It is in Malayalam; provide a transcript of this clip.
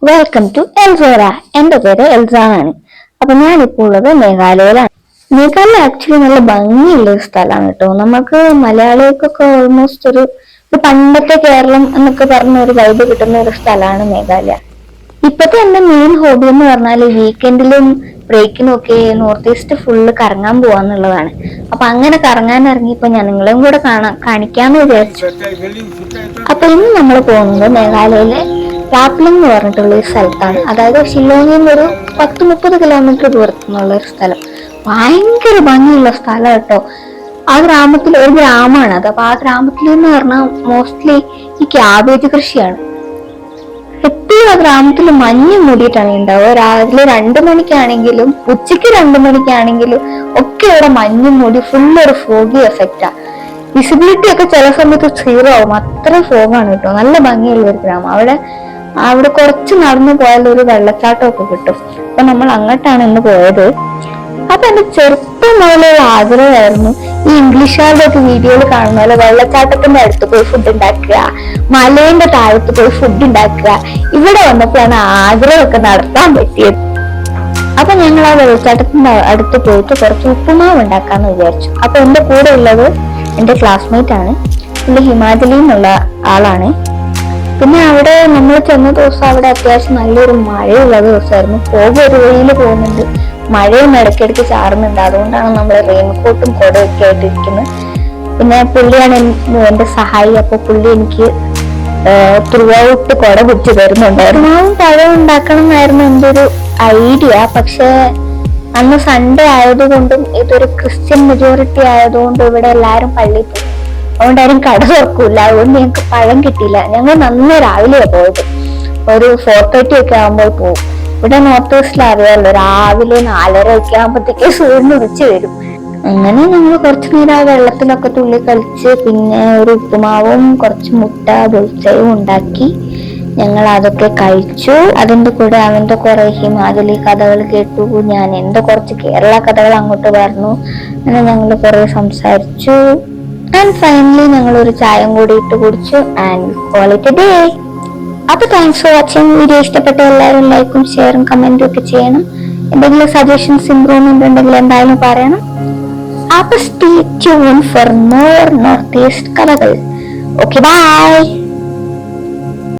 Welcome to എൽസോറ. എന്റെ പേര് എൽസ ആണ്. അപ്പൊ ഞാനിപ്പോൾ ഉള്ളത് മേഘാലയയിലാണ്. മേഘാലയ ആക്ച്വലി നല്ല ഭംഗിയുള്ള ഒരു സ്ഥലമാണ് കേട്ടോ. നമുക്ക് മലയാളികൾക്കൊക്കെ ഓൾമോസ്റ്റ് ഒരു പണ്ടത്തെ കേരളം എന്നൊക്കെ പറഞ്ഞ ഒരു വൈബ് കിട്ടുന്ന ഒരു സ്ഥലമാണ് മേഘാലയ. ഇപ്പത്തെ എന്റെ മെയിൻ ഹോബി എന്ന് പറഞ്ഞാല് വീക്കെൻഡിലും ബ്രേക്കിനും ഒക്കെ നോർത്ത് ഈസ്റ്റ് ഫുള്ള് കറങ്ങാൻ പോവാന്നുള്ളതാണ്. അപ്പൊ അങ്ങനെ കറങ്ങാൻ ഇറങ്ങിയപ്പോ ഞാൻ നിങ്ങളെയും കൂടെ കാണിക്കാന്ന് വിചാരിച്ചു. അപ്പൊ ഇന്ന് നമ്മൾ പോകുന്നത് മേഘാലയയിലെ ലാപ്ലിംഗ് എന്ന് പറഞ്ഞിട്ടുള്ള ഒരു സ്ഥലത്താണ്. അതായത് ഷില്ലോങ്ങിൽ നിന്ന് ഒരു 10-30 കിലോമീറ്റർ ദൂരത്തുനിന്നുള്ള ഒരു സ്ഥലം. ഭയങ്കര ഭംഗിയുള്ള സ്ഥലം കേട്ടോ. ആ ഗ്രാമത്തിൽ ഒരു ഗ്രാമമാണ് അത്. അപ്പൊ ആ ഗ്രാമത്തിൽ എന്ന് പറഞ്ഞാൽ മോസ്റ്റ്ലി ഈ ക്യാബേജ് കൃഷിയാണ്. എപ്പോഴും ആ ഗ്രാമത്തിൽ മഞ്ഞ് മൂടിയിട്ടാണ് ഉണ്ടാവുക. രാവിലെ 2 മണിക്കാണെങ്കിലും ഉച്ചയ്ക്ക് 2 മണിക്കാണെങ്കിലും ഒക്കെ ഇവിടെ മഞ്ഞ് മൂടി ഫുള്ള് ഒരു ഫോഗി എഫക്റ്റാ. വിസിബിലിറ്റി ഒക്കെ ചില സമയത്ത് 0 ആവും. അത്രയും ഫോഗാണ് കേട്ടോ. നല്ല ഭംഗിയുള്ള ഒരു ഗ്രാമം. അവിടെ കുറച്ച് നടന്നു പോയാൽ ഒരു വെള്ളച്ചാട്ടമൊക്കെ കിട്ടും. അപ്പൊ നമ്മൾ അങ്ങോട്ടാണ് ഇന്ന് പോയത്. അപ്പൊ എന്റെ ചെറുപ്പം മുതലുള്ള ആഗ്രഹമായിരുന്നു ഈ ഇംഗ്ലീഷുകാരുടെ ഒക്കെ വീഡിയോയിൽ കാണുന്ന പോലെ വെള്ളച്ചാട്ടത്തിന്റെ അടുത്ത് പോയി ഫുഡ് ഉണ്ടാക്കുക, മലേന്റെ താഴത്ത് പോയി ഫുഡ് ഉണ്ടാക്കുക. ഇവിടെ വന്നപ്പോഴാണ് ആഗ്രഹമൊക്കെ നടത്താൻ പറ്റിയത്. അപ്പൊ ഞങ്ങൾ ആ വെള്ളച്ചാട്ടത്തിന്റെ അടുത്ത് പോയിട്ട് കുറച്ച് ഉപ്പുമാവ് ഉണ്ടാക്കാന്ന് വിചാരിച്ചു. അപ്പൊ എന്റെ കൂടെ ഉള്ളത് എന്റെ ക്ലാസ്മേറ്റ് ആണ്. പുള്ളി ഹിമാചലിൽ നിന്നുള്ള ആളാണ്. പിന്നെ അവിടെ നമ്മൾ ചെന്ന ദിവസം അവിടെ അത്യാവശ്യം നല്ലൊരു മഴയുള്ള ദിവസമായിരുന്നു. ഒരു വെയിൽ പോകുന്നുണ്ട്, മഴയും ഇടയ്ക്കിടയ്ക്ക് ചാറുന്നുണ്ട്. അതുകൊണ്ടാണ് നമ്മൾ റെയിൻകോട്ടും കുടയൊക്കെ ആയിട്ടിരിക്കുന്നത്. പിന്നെ പുള്ളിയാണ് എന്റെ സഹായി. അപ്പൊ പുള്ളി എനിക്ക് ത്രൂ ഔട്ട് കുട പിടിച്ച് തരുന്നുണ്ടായിരുന്നു. പഴം ഉണ്ടാക്കണം എന്നായിരുന്നു എൻ്റെ ഒരു ഐഡിയ. പക്ഷെ അന്ന് സൺഡേ ആയതുകൊണ്ടും ഇതൊരു ക്രിസ്ത്യൻ മെജോറിറ്റി ആയതുകൊണ്ടും ഇവിടെ എല്ലാരും പള്ളിയിൽ പോകും. അതുകൊണ്ടാരും കട തുറക്കൂല. അതുകൊണ്ട് ഞങ്ങൾക്ക് പഴം കിട്ടിയില്ല. ഞങ്ങൾ നന്നേ രാവിലെയാണ് പോയത്. ഒരു 4:30 ഒക്കെ ആകുമ്പോൾ പോകും. ഇവിടെ നോർത്ത് ഈസ്റ്റിൽ അറിയാമല്ലോ, രാവിലെ 4:30 ഒക്കെ ആകുമ്പോഴത്തേക്ക് സൂര്യൻ ഉദിച്ച് വരും. അങ്ങനെ ഞങ്ങൾ കുറച്ചു നേരം ആ വെള്ളത്തിലൊക്കെ തുള്ളി കളിച്ച് പിന്നെ ഒരു ഉപ്പുമാവും കുറച്ച് മുട്ട പൊരിച്ചയും ഉണ്ടാക്കി ഞങ്ങൾ അതൊക്കെ കഴിച്ചു. അതിന്റെ കൂടെ അവന്റെ കുറെ ഹിമാചലി കഥകൾ കേട്ടു. ഞാൻ എന്റെ കുറച്ച് കേരള കഥകൾ അങ്ങോട്ട് പറഞ്ഞു. അങ്ങനെ ഞങ്ങൾ കുറെ സംസാരിച്ചു. ആൻഡ് ഫൈനലി ഞങ്ങൾ ഒരു ചായം കൂടി ഇട്ട് കുടിച്ചു. And call it A day. അപ്പൊ താങ്ക്സ് ഫോർ വാച്ചിങ്. വീഡിയോ ഇഷ്ടപ്പെട്ട എല്ലാവരും ലൈക്കും ഷെയറും കമന്റും ഒക്കെ ചെയ്യണം. എന്തെങ്കിലും സജഷൻസ് ഇംപ്രൂവ്മെന്റ് ഉണ്ടെങ്കിൽ എന്തായാലും പറയണം. അപ്പൊ stay tune for more north east കഥകൾ. Okay, by.